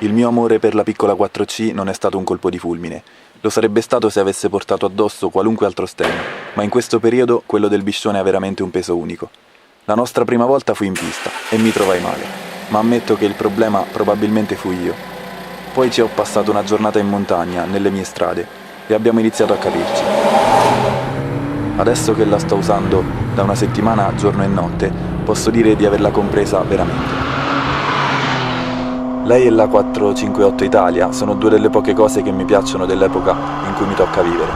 Il mio amore per la piccola 4C non è stato un colpo di fulmine. Lo sarebbe stato se avesse portato addosso qualunque altro stemma, ma in questo periodo quello del Biscione ha veramente un peso unico. La nostra prima volta fu in pista e mi trovai male, ma ammetto che il problema probabilmente fui io. Poi ci ho passato una giornata in montagna, nelle mie strade, e abbiamo iniziato a capirci. Adesso che la sto usando da una settimana giorno e notte, posso dire di averla compresa veramente. Lei e la 458 Italia sono due delle poche cose che mi piacciono dell'epoca in cui mi tocca vivere.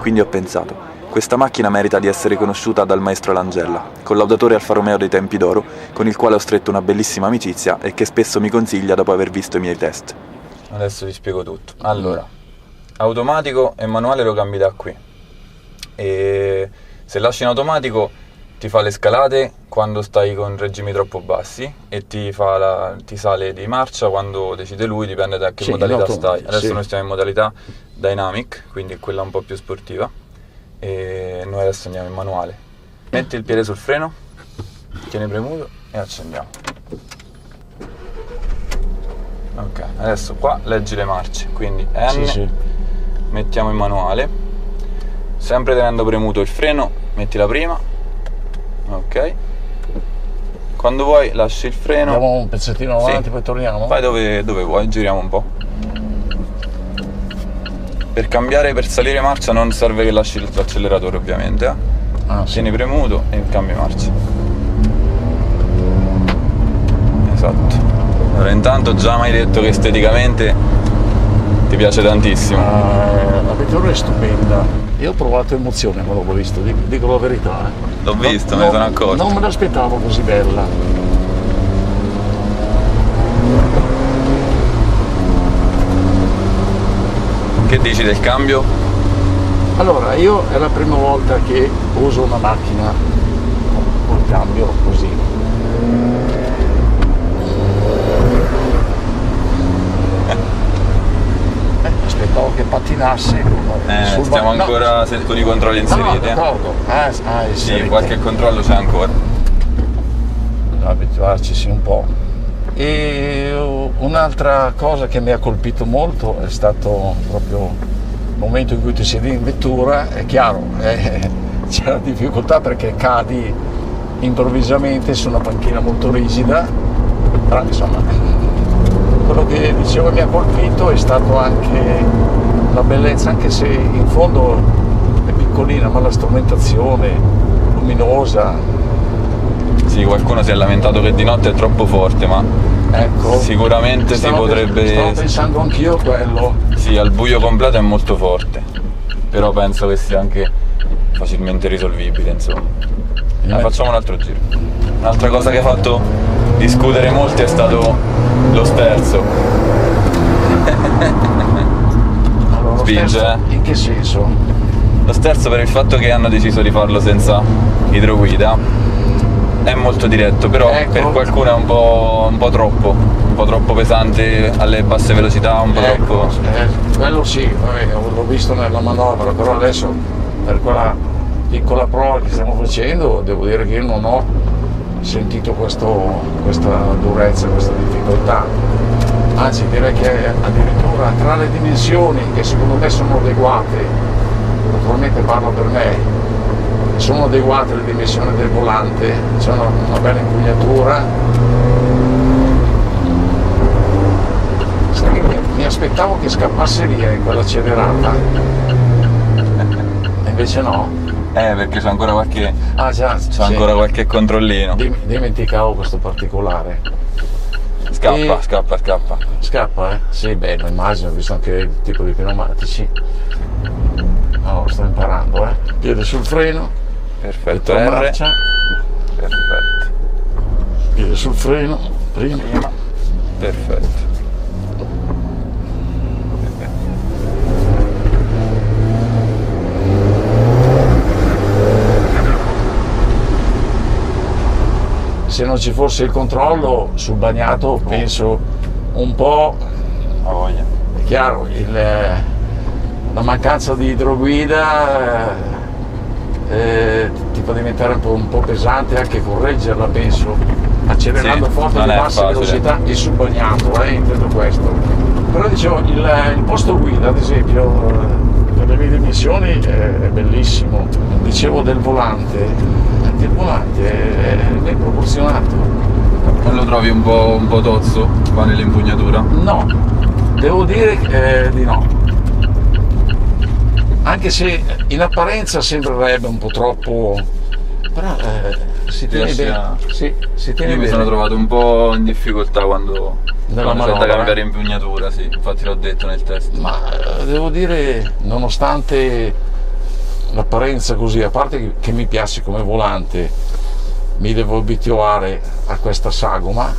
Quindi ho pensato, questa macchina merita di essere conosciuta dal maestro Langella, collaudatore Alfa Romeo dei tempi d'oro, con il quale ho stretto una bellissima amicizia e che spesso mi consiglia dopo aver visto i miei test. Adesso vi spiego tutto. Allora, automatico e manuale lo cambi da qui. E se lasci in automatico ti fa le scalate quando stai con regimi troppo bassi e ti sale di marcia quando decide lui, dipende da che modalità stai. Adesso noi stiamo in modalità dynamic, quindi quella un po' più sportiva, e noi adesso andiamo in manuale. Metti il piede sul freno, tieni premuto e accendiamo. Ok, adesso qua leggi le marce, quindi N, mettiamo in manuale, sempre tenendo premuto il freno, metti la prima. Ok, quando vuoi lasci il freno, andiamo un pezzettino avanti, poi torniamo. Vai dove vuoi, giriamo un po'. Per salire marcia non serve che lasci l'acceleratore, ovviamente, tieni premuto e cambi marcia. Esatto. Allora, intanto già mi hai detto che esteticamente ti piace tantissimo. La vettura è stupenda. Io ho provato emozione quando l'ho visto, dico la verità. L'ho visto, me ne sono accorto. Non me l'aspettavo così bella. Che dici del cambio? Allora, io è la prima volta che uso una macchina col cambio così. Aspettavo che pattinasse. Stiamo ancora con i controlli inseriti. D'accordo. Sì, qualche controllo c'è ancora. Da abituarci un po'. E un'altra cosa che mi ha colpito molto è stato proprio il momento in cui ti siedi in vettura. È chiaro, c'è la difficoltà perché cadi improvvisamente su una panchina molto rigida, però insomma quello che dicevo mi ha colpito è stato anche la bellezza, anche se in fondo è piccolina, ma la strumentazione luminosa. Sì, qualcuno si è lamentato che di notte è troppo forte, ma ecco, sicuramente si potrebbe... Stavo pensando anch'io a quello. Sì, al buio completo è molto forte, però penso che sia anche facilmente risolvibile, insomma. Facciamo un altro giro. Un'altra cosa che ha fatto discutere molti è stato lo sterzo. Allora, spinge, in che senso? Lo sterzo, per il fatto che hanno deciso di farlo senza idroguida, è molto diretto, però per qualcuno è un po' troppo pesante alle basse velocità, un po' troppo. Quello sì, l'ho visto nella manovra, però adesso per quella piccola prova che stiamo facendo devo dire che io non ho sentito questa durezza, questa difficoltà, anzi direi che addirittura tra le dimensioni che secondo me sono adeguate, naturalmente parlo per me, sono adeguate le dimensioni del volante, c'è una bella impugnatura. Sai che mi aspettavo che scappasse via in quella accelerata, e invece no. Perché c'è ancora qualche ancora qualche controllino. Dimenticavo questo particolare. Scappa, Sì, beh, immagino, visto anche il tipo di pneumatici. Allora, sto imparando, Piede sul freno. Perfetto, marcia. Perfetto. Piede sul freno, prima. Perfetto. Se non ci fosse il controllo sul bagnato, penso un po', è chiaro, la mancanza di idroguida ti fa diventare un po' pesante anche correggerla, penso, accelerando Sì, forte non di è bassa facile. velocità e subbagnando, intendo questo. Però dicevo, il posto guida, ad esempio, per le mie dimensioni è bellissimo. Dicevo del volante, anche il volante è ben proporzionato. Non lo trovi un po' tozzo qua nell'impugnatura? No, devo dire di no. Anche se in apparenza sembrerebbe un po' troppo, però si tiene Riesci bene. a- Sì, si tiene Io mi bene. sono trovato un po' in difficoltà quando c'è da manovra. cambiare impugnatura, sì, infatti l'ho detto nel test. Ma devo dire, nonostante l'apparenza così, a parte che mi piace come volante, mi devo abituare a questa sagoma,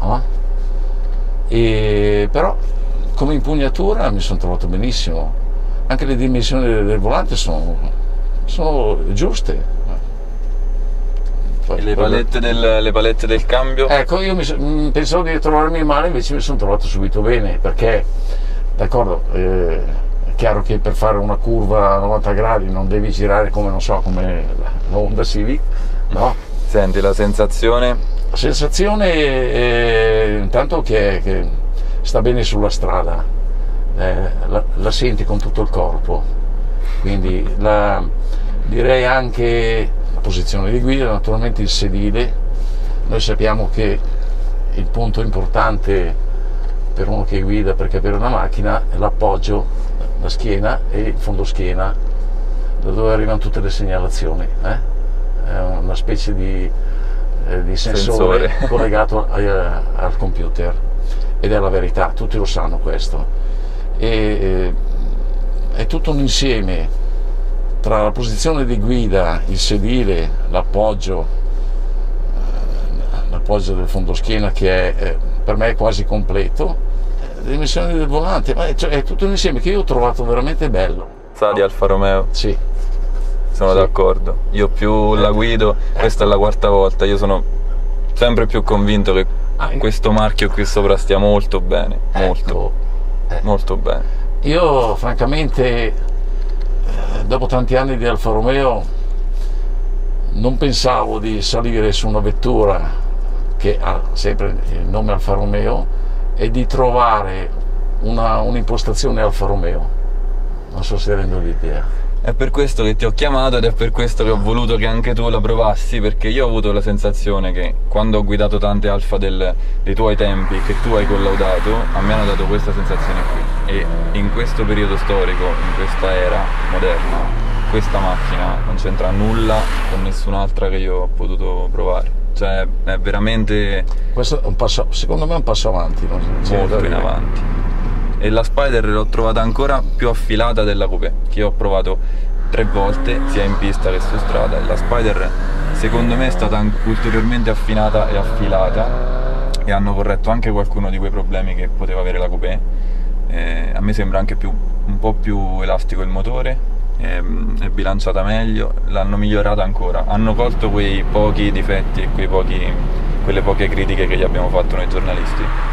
no? Però come impugnatura mi sono trovato benissimo. Anche le dimensioni del volante sono giuste. E le palette del cambio? Ecco, io pensavo di trovarmi male, invece mi sono trovato subito bene, perché, d'accordo, è chiaro che per fare una curva a 90 gradi non devi girare come, non so, come la Honda Civic, no? Senti la sensazione? La sensazione è intanto che sta bene sulla strada, la senti con tutto il corpo, quindi direi anche la posizione di guida, naturalmente il sedile. Noi sappiamo che il punto importante per uno che guida per capire una macchina è l'appoggio, la schiena e il fondoschiena, da dove arrivano tutte le segnalazioni. È una specie di sensore collegato al computer, ed è la verità, tutti lo sanno questo. È tutto un insieme tra la posizione di guida, il sedile, l'appoggio del fondoschiena, che per me è quasi completo, le dimensioni del volante, ma è tutto un insieme che io ho trovato veramente bello. Sa di Alfa Romeo? Sì. Sono d'accordo, io più la guido, questa è la quarta volta, io sono sempre più convinto che questo marchio qui sopra stia molto bene, molto bene. Io francamente, dopo tanti anni di Alfa Romeo, non pensavo di salire su una vettura che ha sempre il nome Alfa Romeo e di trovare un'impostazione Alfa Romeo. Non so se rendo l'idea. È per questo che ti ho chiamato ed è per questo che ho voluto che anche tu la provassi, perché io ho avuto la sensazione che quando ho guidato tante Alfa dei tuoi tempi che tu hai collaudato, a me hanno dato questa sensazione qui, e in questo periodo storico, in questa era moderna, questa macchina non c'entra nulla con nessun'altra che io ho potuto provare, cioè è veramente Questo è un passo, secondo me è un passo avanti, molto in avanti. E la Spider l'ho trovata ancora più affilata della Coupé, che io ho provato 3 volte sia in pista che su strada, e la Spider secondo me è stata ulteriormente affinata e affilata, e hanno corretto anche qualcuno di quei problemi che poteva avere la Coupé. A me sembra anche un po' più elastico il motore, è bilanciata meglio, l'hanno migliorata ancora, hanno colto quei pochi difetti e quelle poche critiche che gli abbiamo fatto noi giornalisti,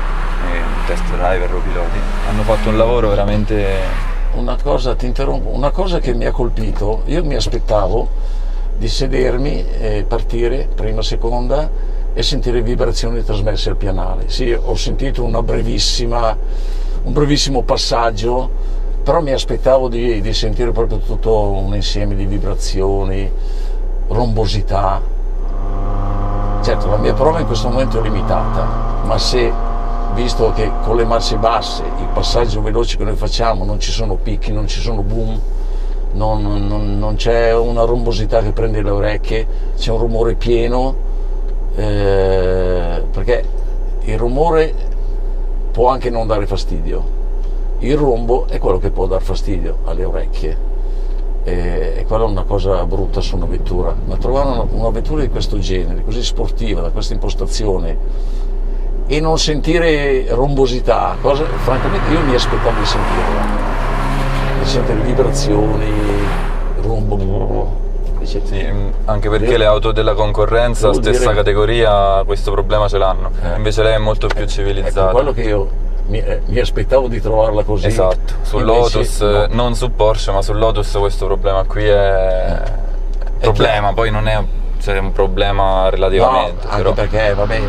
test driver o piloti, hanno fatto un lavoro veramente... Una cosa, ti interrompo, una cosa che mi ha colpito, io mi aspettavo di sedermi e partire, prima, seconda, e sentire vibrazioni trasmesse al pianale. Sì, ho sentito un brevissimo passaggio, però mi aspettavo di sentire proprio tutto un insieme di vibrazioni, rombosità. Certo, la mia prova in questo momento è limitata, ma se, visto che con le marce basse, il passaggio veloce che noi facciamo, non ci sono picchi, non ci sono boom, non c'è una rombosità che prende le orecchie, c'è un rumore pieno, perché il rumore può anche non dare fastidio, il rombo è quello che può dar fastidio alle orecchie, e quella è una cosa brutta su una vettura. Ma trovare una vettura di questo genere, così sportiva, da questa impostazione, e non sentire rombosità, cosa francamente io mi aspettavo di sentire vibrazioni, rombo. Sì, anche perché le auto della concorrenza, stessa categoria, questo problema ce l'hanno, invece lei è molto più civilizzata. Ecco, quello che io mi aspettavo di trovarla così. Esatto, sul Lotus, no. Non su Porsche, ma sul Lotus questo problema qui è problema, poi non è un problema relativamente. No, anche perché, vabbè,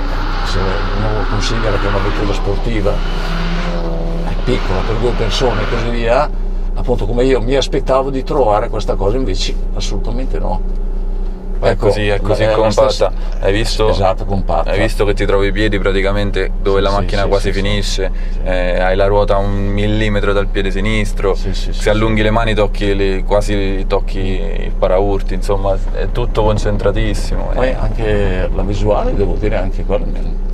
se uno considera che una vettura sportiva è piccola per 2 persone e così via, appunto come io mi aspettavo di trovare questa cosa, invece assolutamente no. È così compatta. Hai visto? Esatto, compatta. Hai visto che ti trovi i piedi praticamente dove la macchina quasi finisce, hai la ruota a 1 millimetro dal piede sinistro, se allunghi le mani quasi tocchi il paraurti, insomma è tutto concentratissimo. Poi anche la visuale, devo dire, anche quella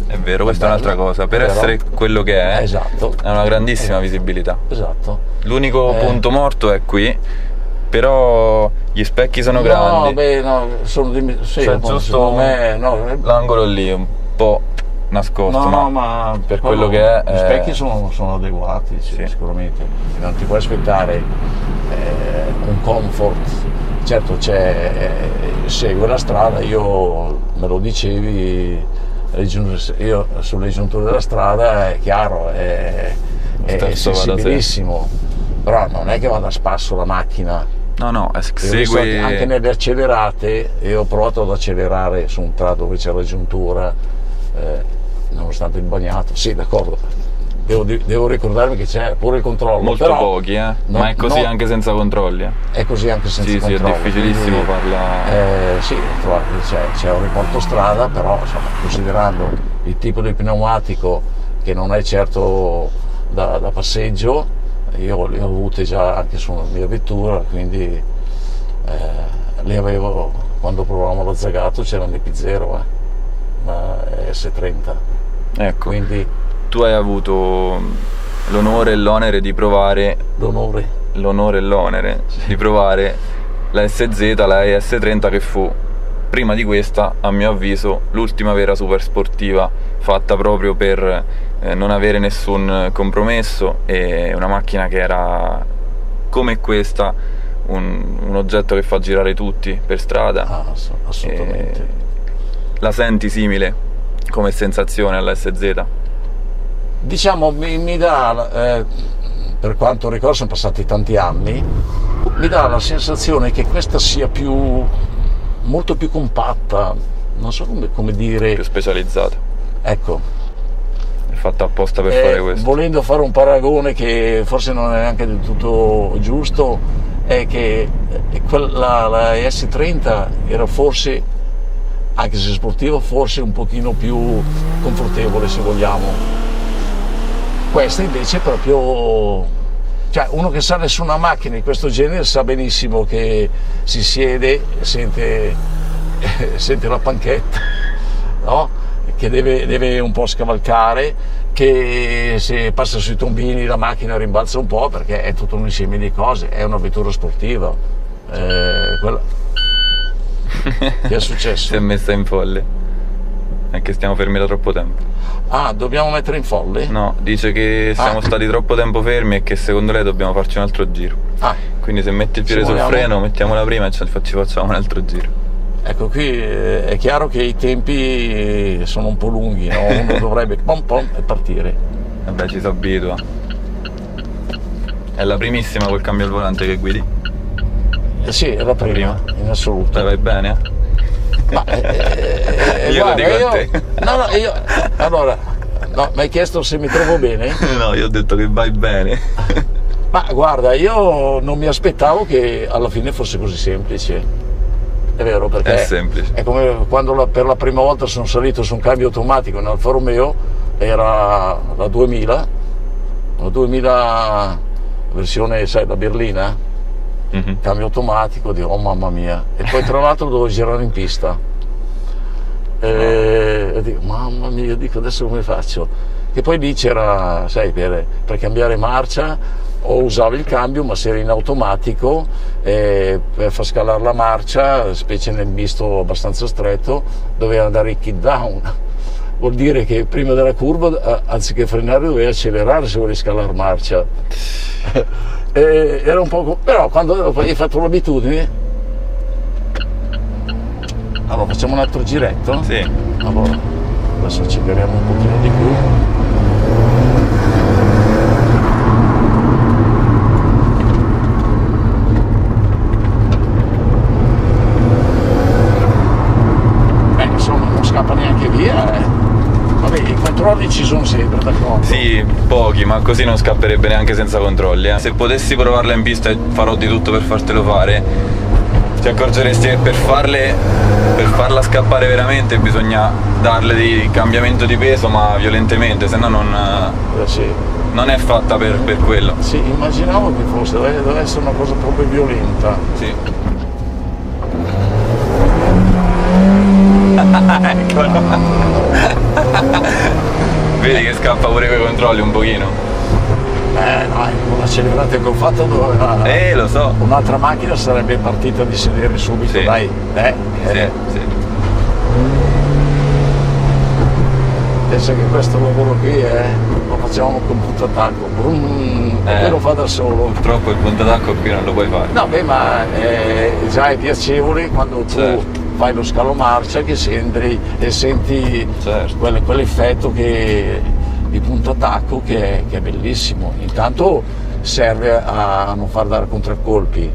è vero, questa è un'altra cosa, per essere quello che è, esatto, è una grandissima visibilità. Esatto. L'unico punto morto è qui, però gli specchi sono grandi. Sono giusto me, l'angolo lì un po' nascosto, ma per quello che è, gli specchi sono adeguati, sicuramente. Non ti puoi aspettare un comfort. Certo, segue la strada, io me lo dicevi, io sulle giunture della strada è chiaro, è sensibilissimo, però non è che vada a spasso la macchina. No, segue anche nelle accelerate. Io ho provato ad accelerare su un tratto dove c'è la giuntura, nonostante il bagnato, sì, d'accordo, devo ricordarmi che c'è pure il controllo, molto però pochi, ma è così anche senza controlli. È così anche senza controlli. Sì, è difficilissimo farla. Sì, c'è un riporto strada, però insomma, considerando il tipo di pneumatico che non è certo da passeggio, io le ho avute già anche sulla mia vettura, quindi le avevo, quando provavamo lo Zagato c'erano i P0, ma S30. Ecco, quindi tu hai avuto l'onore e l'onere di provare di provare la SZ, la ES30, che fu, prima di questa, a mio avviso, l'ultima vera super sportiva fatta proprio per non avere nessun compromesso, e una macchina che era, come questa, un oggetto che fa girare tutti per strada. Assolutamente. La senti simile come sensazione alla SZ? Diciamo, mi dà, per quanto ricordo, sono passati tanti anni, mi dà la sensazione che questa sia molto più compatta, non so come dire, più specializzata. Ecco, è fatta apposta per fare questo. Volendo fare un paragone che forse non è neanche del tutto giusto, è che la S30 era forse, anche se sportiva, forse un pochino più confortevole, se vogliamo. Questa invece è proprio, cioè, uno che sale su una macchina di questo genere sa benissimo che si siede, sente la panchetta, no? Che deve un po' scavalcare, che se passa sui tombini la macchina rimbalza un po', perché è tutto un insieme di cose, è una vettura sportiva. Che è successo? Si è messa in folle, è che stiamo fermi da troppo tempo. Dobbiamo mettere in folle? No, dice che siamo stati troppo tempo fermi e che secondo lei dobbiamo farci un altro giro. Quindi se metti il piede sul freno, mettiamola prima e ci facciamo un altro giro. Ecco, qui è chiaro che i tempi sono un po' lunghi, no? Uno dovrebbe pom pom e partire. Vabbè, ci si abitua. È la primissima col cambio al volante che guidi? Sì, è la prima. In assoluto. Vai bene? Ma, io guarda, lo dico a te. Allora, mi hai chiesto se mi trovo bene? No, io ho detto che vai bene. Ma guarda, io non mi aspettavo che alla fine fosse così semplice. È vero, perché è semplice. È come quando per la prima volta sono salito su un cambio automatico in Alfa Romeo, era la 2000 versione, sai, la berlina, cambio automatico, dico, oh mamma mia, e poi tra l'altro dovevo girare in pista, e dico, mamma mia, dico, adesso come faccio? Che poi lì c'era, sai, per cambiare marcia o usavi il cambio, ma se eri in automatico, per far scalare la marcia, specie nel misto abbastanza stretto, doveva andare in kick down. Vuol dire che prima della curva, anziché frenare, dovevi accelerare se volevi scalare marcia. Era un po', però quando hai fatto l'abitudine, allora facciamo un altro giretto? Sì. Allora, adesso acceleriamo un pochino di più. vabbè, i controlli ci sono sempre, d'accordo? Sì, pochi, ma così non scapperebbe neanche senza controlli. Se potessi provarla in pista farò di tutto per fartelo fare. Ti accorgeresti che per farla scappare veramente bisogna darle di cambiamento di peso, ma violentemente, se no non è fatta per quello. Sì, immaginavo che fosse, deve essere una cosa proprio violenta. Sì. Eccolo. Vedi che scappa pure quei controlli un pochino. Dai, con l'accelerata che ho fatto doveva... Lo so. Un'altra macchina sarebbe partita di sedere subito, sì. Dai. Sì. Pensa che questo lavoro qui lo facciamo con punto attacco, e lo fa da solo. Purtroppo il punto attacco qui non lo puoi fare. No, beh, ma già è piacevole quando tu fai lo scalo marcia che senti certo. quell'effetto di punto attacco che è bellissimo. Intanto serve a non far dare contraccolpi,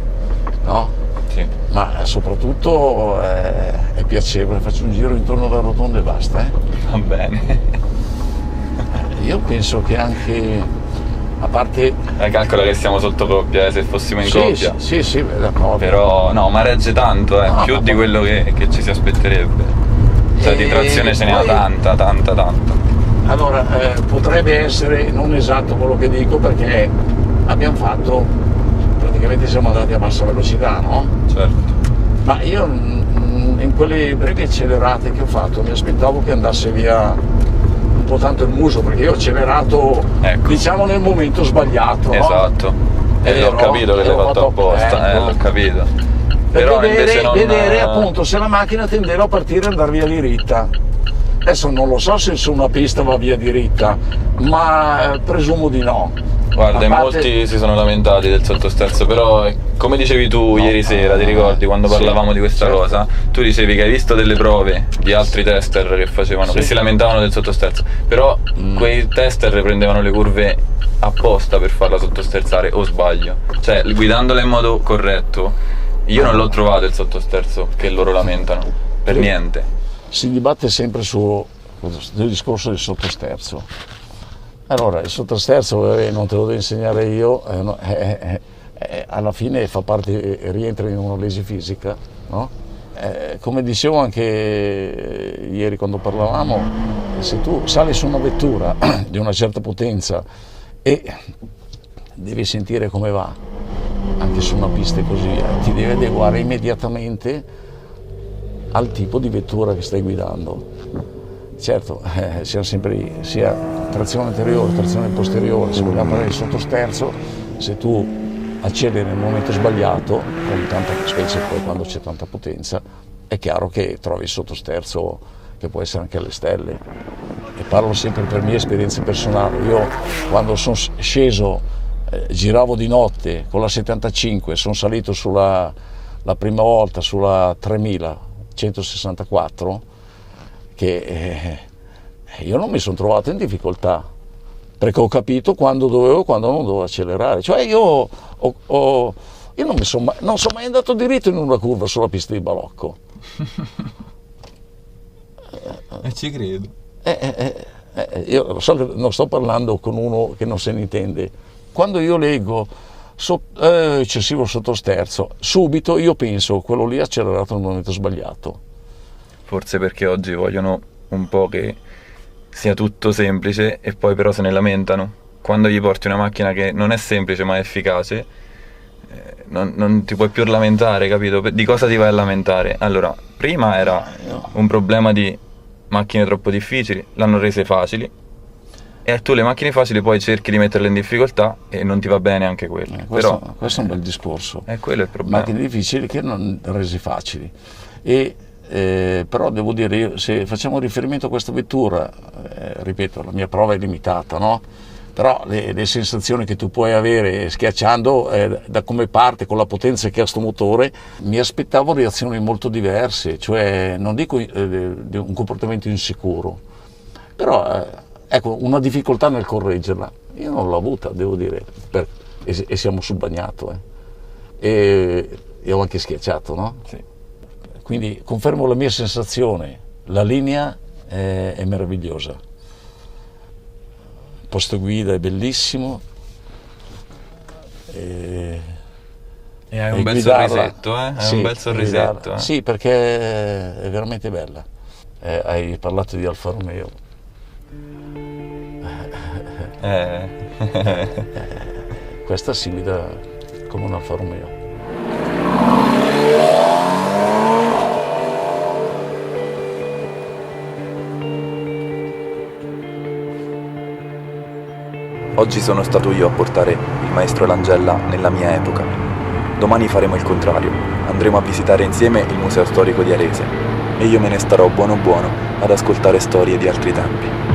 no? Sì. Ma soprattutto è piacevole, faccio un giro intorno alla rotonda e basta. Va bene. Io penso che anche, a parte... Calcola che siamo sotto coppia, se fossimo in coppia. Sì, d'accordo. Però no, ma regge tanto, più di quello che ci si aspetterebbe. Cioè di trazione ce ne ha tanta. Allora, potrebbe essere non esatto quello che dico, perché abbiamo fatto, praticamente siamo andati a bassa velocità, no? Certo. Ma io in quelle brevi accelerate che ho fatto mi aspettavo che andasse via un po' tanto il muso, perché io ho accelerato, diciamo, nel momento sbagliato, esatto. No? E l'ho capito che l'hai fatto apposta, l'ho capito. Per però invece vedere appunto se la macchina tendeva a partire e andare via diritta. Adesso non lo so se su una pista va via diritta, ma presumo di no. Guarda, molti si sono lamentati del sottosterzo, però come dicevi tu ieri sera, ti ricordi quando parlavamo di questa cosa? Tu dicevi che hai visto delle prove di altri tester che facevano, che si lamentavano del sottosterzo, però quei tester prendevano le curve apposta per farla sottosterzare, o sbaglio? Cioè, guidandola in modo corretto, io non l'ho trovato il sottosterzo che loro lamentano, per niente. Si dibatte sempre sul discorso del sottosterzo. Allora, il sottosterzo non te lo devo insegnare io, alla fine fa parte, rientra in un'analisi fisica, no? Come dicevo anche ieri quando parlavamo, se tu sali su una vettura di una certa potenza e devi sentire come va, anche su una pista così, ti devi adeguare immediatamente al tipo di vettura che stai guidando. Certo, siamo sempre sia trazione anteriore, trazione posteriore, se vogliamo parlare di sottosterzo, se tu acceleri nel momento sbagliato, con tanta specie poi quando c'è tanta potenza, è chiaro che trovi il sottosterzo che può essere anche alle stelle. E parlo sempre per mie esperienze personali. Io quando sono sceso, giravo di notte con la 75, sono salito la prima volta sulla 3164, che io non mi sono trovato in difficoltà, perché ho capito quando dovevo e quando non dovevo accelerare. Cioè io non sono mai andato diritto in una curva sulla pista di balocco. E ci credo. Io lo so che non sto parlando con uno che non se ne intende. Quando io leggo eccessivo sottosterzo, subito io penso quello lì ha accelerato nel momento sbagliato. Forse perché oggi vogliono un po' che sia tutto semplice e poi però se ne lamentano. Quando gli porti una macchina che non è semplice ma è efficace, non ti puoi più lamentare, capito? Di cosa ti vai a lamentare? Allora, prima era un problema di macchine troppo difficili, l'hanno rese facili, e tu le macchine facili poi cerchi di metterle in difficoltà e non ti va bene anche quello. Questo è un bel discorso. È quello il problema. Macchine difficili che non rese facili. Però devo dire, se facciamo riferimento a questa vettura, ripeto, la mia prova è limitata, no? Però le sensazioni che tu puoi avere schiacciando da come parte, con la potenza che ha sto motore, mi aspettavo reazioni molto diverse, cioè non dico di un comportamento insicuro, però ecco, una difficoltà nel correggerla io non l'ho avuta, devo dire, e siamo sul bagnato e ho anche schiacciato, no? Sì. Quindi confermo la mia sensazione, la linea è meravigliosa. Il posto guida è bellissimo. E hai un e bel guidarla- sorrisetto, eh? Hai Sì, un bel sorrisetto, guidarla- eh? Sì, perché è veramente bella. Hai parlato di Alfa Romeo. Questa si guida come un Alfa Romeo. Oggi sono stato io a portare il maestro Langella nella mia epoca. Domani faremo il contrario. Andremo a visitare insieme il Museo Storico di Arese e io me ne starò buono buono ad ascoltare storie di altri tempi.